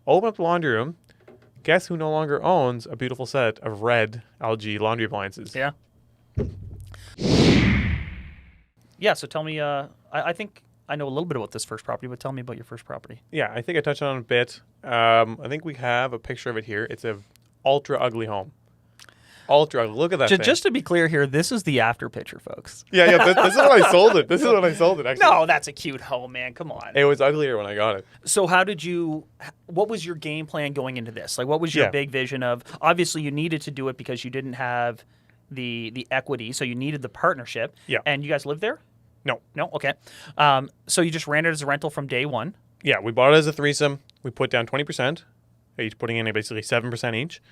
Open up the laundry room. Guess who no longer owns a beautiful set of red LG laundry appliances? Yeah. Yeah, so tell me, I think I know a little bit about this first property, but tell me about your first property. Yeah, I think I touched on it a bit. I think we have a picture of it here. It's a ultra ugly home. Ultra ugly. Look at that thing. Just to be clear here, this is the after picture, folks. Yeah. This is when I sold it. This is when I sold it, actually. No, that's a cute home, man. Come on. It was uglier when I got it. So what was your game plan going into this? Like, what was your big vision of, obviously you needed to do it because you didn't have the equity, so you needed the partnership. Yeah. And you guys lived there? No. No? Okay. So you just ran it as a rental from day one? Yeah, we bought it as a threesome. We put down 20%, each putting in basically 7% each.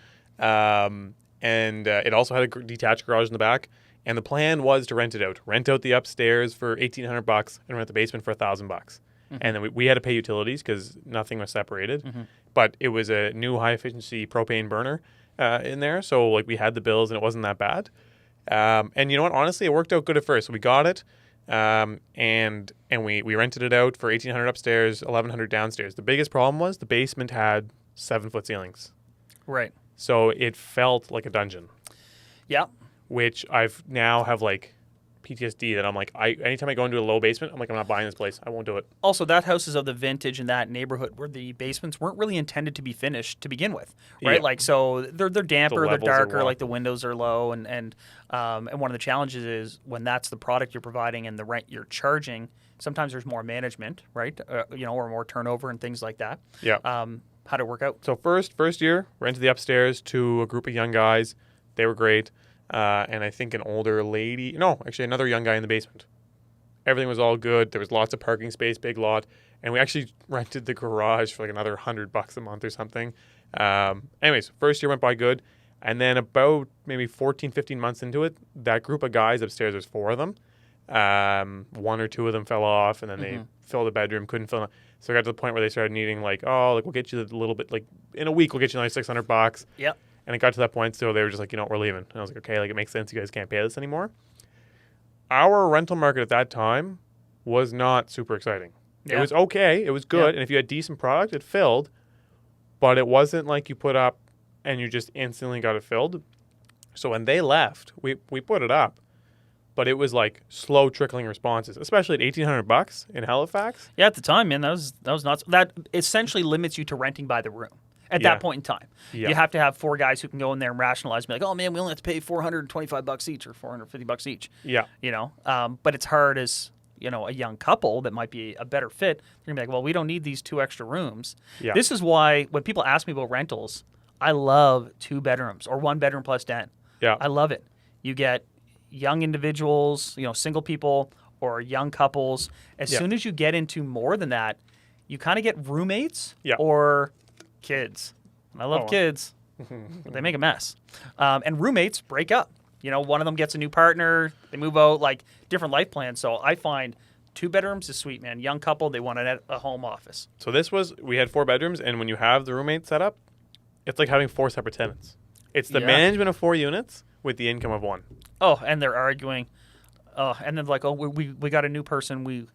And it also had a detached garage in the back. And the plan was to rent it out. Rent out the upstairs for $1,800 and rent the basement for $1,000. Mm-hmm. And then we had to pay utilities because nothing was separated. Mm-hmm. But it was a new high-efficiency propane burner in there. So like we had the bills and it wasn't that bad. And you know what? Honestly, it worked out good at first. So we got it. And we rented it out for $1,800 upstairs, $1,100 downstairs. The biggest problem was the basement had 7-foot ceilings. Right. So it felt like a dungeon. Yeah. Which I've now have like PTSD that I'm like, anytime I go into a low basement, I'm like, I'm not buying this place. I won't do it. Also, that house is of the vintage in that neighborhood where the basements weren't really intended to be finished to begin with, right? Yeah. Like, so they're damper, they're darker, low. like the windows are low, and one of the challenges is when that's the product you're providing and the rent you're charging, sometimes there's more management, right? Or more turnover and things like that. Yeah. How'd it work out? So first year, rented the upstairs to a group of young guys. They were great. And I think an older lady, actually another young guy in the basement. Everything was all good. There was lots of parking space, big lot. And we actually rented the garage for like another $100 a month or something. Anyways, first year went by good. And then about maybe 14, 15 months into it, that group of guys upstairs, there's 4 of them. 1 or 2 of them fell off and then they filled the bedroom, couldn't fill it. So it got to the point where they started needing we'll get you a little bit, like in a week, we'll get you another $600. Yep. And it got to that point still, they were just like, we're leaving. And I was like, okay, it makes sense. You guys can't pay this anymore. Our rental market at that time was not super exciting. Yeah. It was okay. It was good. Yeah. And if you had decent product, it filled. But it wasn't like you put up and you just instantly got it filled. So when they left, we put it up. But it was like slow trickling responses, especially at $1,800 in Halifax. Yeah, at the time, man, that was nuts. That essentially limits you to renting by the room at that point in time. Yeah. You have to have 4 guys who can go in there and rationalize, and be like, oh man, we only have to pay $425 each or $450 each. Yeah. But it's hard as a young couple that might be a better fit. They're gonna be like, well, we don't need these 2 extra rooms. Yeah. This is why when people ask me about rentals, I love 2 bedrooms or 1 bedroom plus den. Yeah. I love it. You get young individuals, single people or young couples. As soon as you get into more than that, you kind of get roommates or kids. And I love kids, but they make a mess. And roommates break up. One of them gets a new partner, they move out, like different life plans. So I find 2 bedrooms is sweet, man. Young couple, they want a home office. So we had 4 bedrooms, and when you have the roommate set up, it's like having 4 separate tenants. It's the management of 4 units with the income of 1. Oh, and they're arguing. And then like, oh, we got a new person.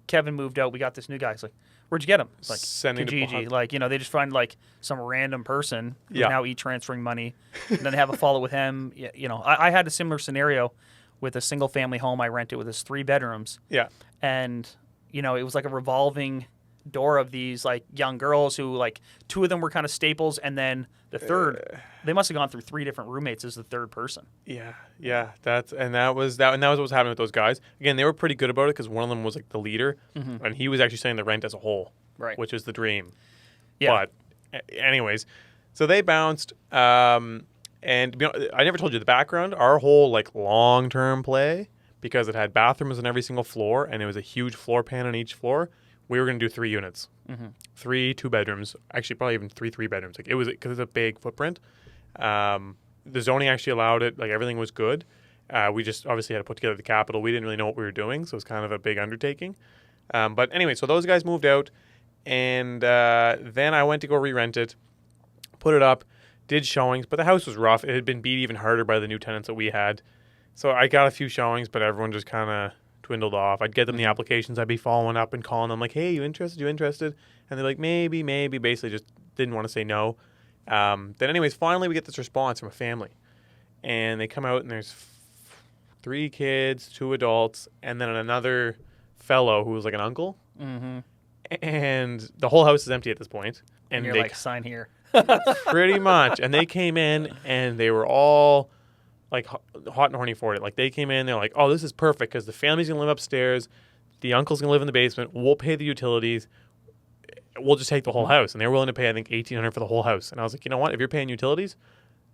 Kevin moved out. We got this new guy. It's like, where'd you get him? It's like sending Kijiji. Like, they just find like some random person who's now e-transferring money. And then they have a follow with him. I had a similar scenario with a single family home I rented with its 3 bedrooms. Yeah. And, it was like a revolving door of these like young girls who like 2 of them were kind of staples, and then the third they must have gone through 3 different roommates as the third person. Yeah that was what was happening with those guys. Again, they were pretty good about it because one of them was like the leader, and he was actually saying the rent as a whole, right, which is the dream. But anyways, so they bounced, and I never told you the background. Our whole like long-term play, because it had bathrooms on every single floor and it was a huge floor pan on each floor, we were going to do 3 units, 3 2-bedrooms, actually probably even 3 3-bedrooms. Like it was because it's a big footprint. The zoning actually allowed it. Like everything was good. We just obviously had to put together the capital. We didn't really know what we were doing, so it was kind of a big undertaking. But anyway, so those guys moved out, and then I went to go re-rent it, put it up, did showings, but the house was rough. It had been beat even harder by the new tenants that we had. So I got a few showings, but everyone just kind of dwindled off. I'd get them the applications. I'd be following up and calling them like, hey, you interested? And they're like, maybe, basically just didn't want to say no. Then anyways, finally we get this response from a family. And they come out and there's 3 kids, 2 adults, and then another fellow who was like an uncle. Mm-hmm. And the whole house is empty at this point. And you're like, sign here. Pretty much. And they came in and they were all like hot and horny for it. Like they came in, they're like, oh, this is perfect because the family's going to live upstairs. The uncle's going to live in the basement. We'll pay the utilities. We'll just take the whole house. And they were willing to pay, I think, $1,800 for the whole house. And I was like, you know what? If you're paying utilities,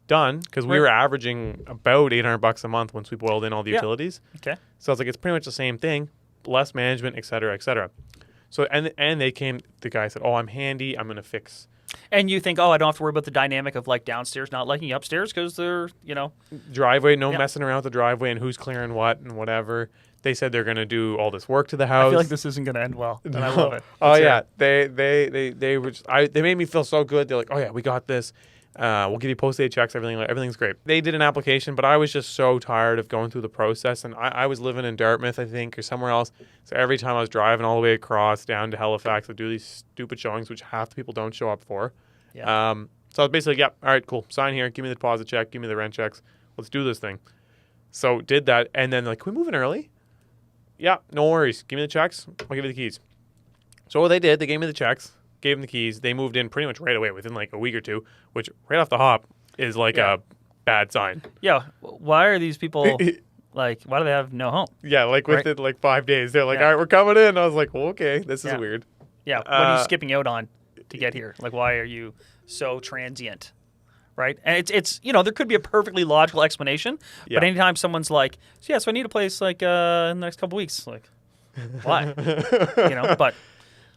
done. Because we were averaging about $800 a month once we boiled in all the utilities. Okay. So I was like, it's pretty much the same thing. Less management, et cetera, et cetera. So, and they came, the guy said, oh, I'm handy. I'm going to fix. And you think, oh, I don't have to worry about the dynamic of like downstairs not liking upstairs because they're, driveway, no messing around with the driveway and who's clearing what and whatever. They said they're going to do all this work to the house. I feel like this isn't going to end well, and I love it. Oh yeah, they were they made me feel so good. They're like, oh yeah, we got this. We'll give you post-date checks. Everything's great. They did an application, but I was just so tired of going through the process. And I was living in Dartmouth, I think, or somewhere else. So every time I was driving all the way across down to Halifax, I'd do these stupid showings, which half the people don't show up for. Yeah. So I was basically, all right, cool. Sign here. Give me the deposit check. Give me the rent checks. Let's do this thing. So did that. And then like, can we move in early? Yeah, no worries. Give me the checks. I'll give you the keys. So what they did, they gave me the checks. Gave them the keys. They moved in pretty much right away within like a week or two, which right off the hop is like a bad sign. Yeah. Why are these people like, why do they have no home? Yeah, like within like 5 days. They're like, all right, we're coming in. I was like, well, okay, this is weird. Yeah. What are you skipping out on to get here? Like, why are you so transient? Right. And it's there could be a perfectly logical explanation. But anytime someone's like, so I need a place like in the next couple of weeks. Like, why? But.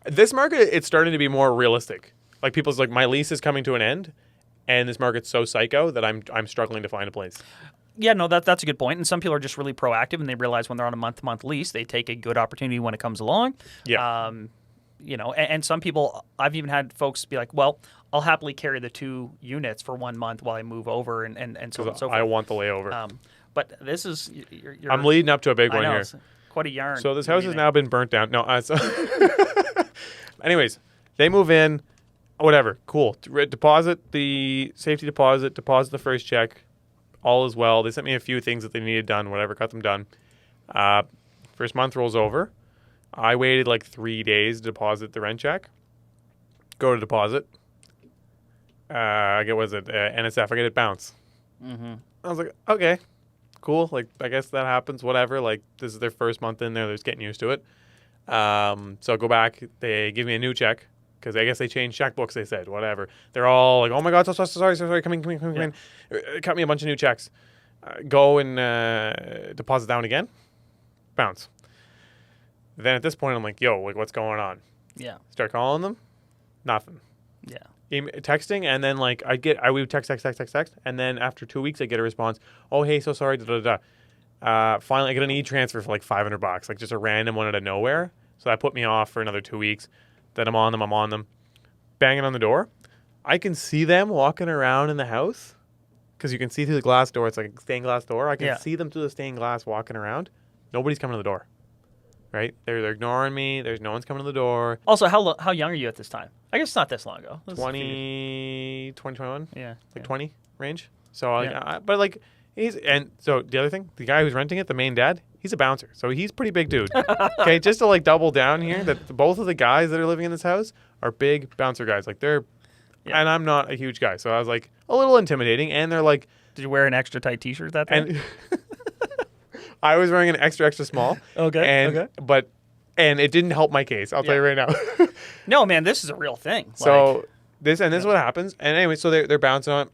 This market, it's starting to be more realistic. Like people's like, my lease is coming to an end, and this market's so psycho that I'm struggling to find a place. Yeah, no, that's a good point. And some people are just really proactive, and they realize when they're on a month-to-month lease, they take a good opportunity when it comes along. Yeah. And some people, I've even had folks be like, well, I'll happily carry the 2 units for 1 month while I move over, and so on and so forth. I want the layover. But this is, I'm leading up to a big one here. It's quite a yarn. So this house has now been burnt down. No, anyways, they move in, whatever, cool. Deposit the safety deposit the first check, all is well. They sent me a few things that they needed done, whatever, got them done. First month rolls over. I waited like 3 days to deposit the rent check. Go to deposit. I get, NSF, I get it bounce. Mm-hmm. I was like, okay, cool. Like, I guess that happens, whatever. Like, this is their first month in there. They're just getting used to it. So I go back, they give me a new check because I guess they changed checkbooks. They said, whatever. They're all like, oh my God, so sorry. Come in. Cut me a bunch of new checks. Go and, deposit down again. Bounce. Then at this point, I'm like, yo, like what's going on? Yeah. Start calling them. Nothing. Yeah. Texting. And then like I would text. And then after 2 weeks, I get a response. Oh, hey, so sorry. Finally, I get an e-transfer for like $500, like just a random one out of nowhere. So that put me off for another 2 weeks. Then I'm on them. Banging on the door. I can see them walking around in the house because you can see through the glass door. It's like a stained glass door. I can see them through the stained glass walking around. Nobody's coming to the door. Right? They're ignoring me. There's no one's coming to the door. Also, how young are you at this time? I guess it's not this long ago. 21? Yeah. 20 range. So, but like... So the other thing, the guy who's renting it, the main dad, he's a bouncer. So he's a pretty big dude. Okay, just to like double down here, that both of the guys that are living in this house are big bouncer guys. Like they're, and I'm not a huge guy. So I was like a little intimidating. And they're like, did you wear an extra tight t-shirt that day? And I was wearing an extra small. Okay. And it didn't help my case. I'll tell you right now. No, man, this is a real thing. So this is what happens. And anyway, so they're bouncing on it.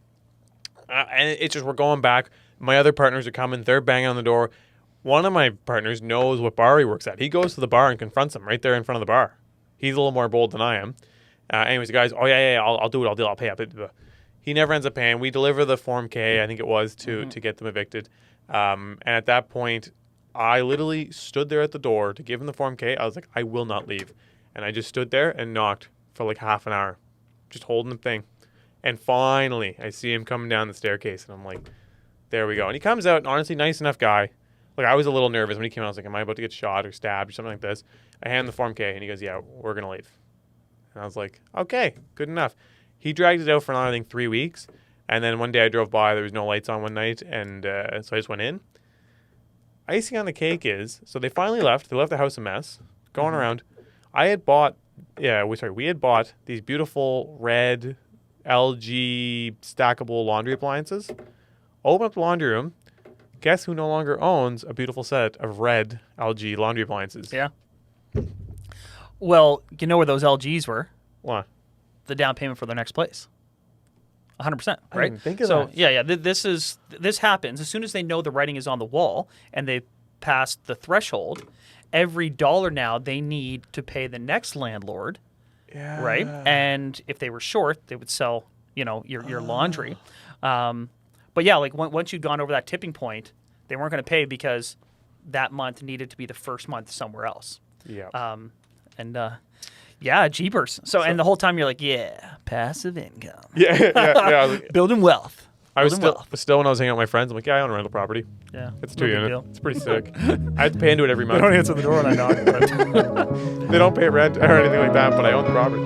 And it's just, we're going back. My other partners are coming. They're banging on the door. One of my partners knows what bar he works at. He goes to the bar and confronts him right there in front of the bar. He's a little more bold than I am. Anyways, the guy's, oh, yeah, I'll do it. I'll pay up. He never ends up paying. We deliver the Form K, I think it was, to get them evicted. And at that point, I literally stood there at the door to give him the Form K. I was like, I will not leave. And I just stood there and knocked for like half an hour, just holding the thing. And finally, I see him coming down the staircase, and I'm like, there we go. And he comes out, and honestly, nice enough guy. Like, I was a little nervous when he came out. I was like, am I about to get shot or stabbed or something like this? I hand him the Form K, and he goes, yeah, we're going to leave. And I was like, okay, good enough. he dragged it out for another, I think, 3 weeks. And then one day I drove by, there was no lights on one night, and so I just went in. Icing on the cake is, so they finally left. They left the house a mess, going around. We had bought these beautiful red LG stackable laundry appliances. Open up the laundry room. Guess who no longer owns a beautiful set of red LG laundry appliances? Yeah. Well, you know where those LGs were? What? The down payment for their next place. 100%, right? I didn't think of so, that. Yeah. This happens as soon as they know the writing is on the wall and they passed the threshold. Every dollar now they need to pay the next landlord, right? And if they were short, they would sell, your laundry. But yeah, like once you'd gone over that tipping point, they weren't going to pay because that month needed to be the first month somewhere else. Yeah. Yeah, jeepers. So, and the whole time you're like, yeah, passive income. Yeah. Like, building wealth. I was still when I was hanging out with my friends, I'm like, yeah, I own a rental property. Yeah. It's 2 units. It's pretty sick. I have to pay into it every month. They don't answer the door when I knock. They don't pay rent or anything like that, but I own the property.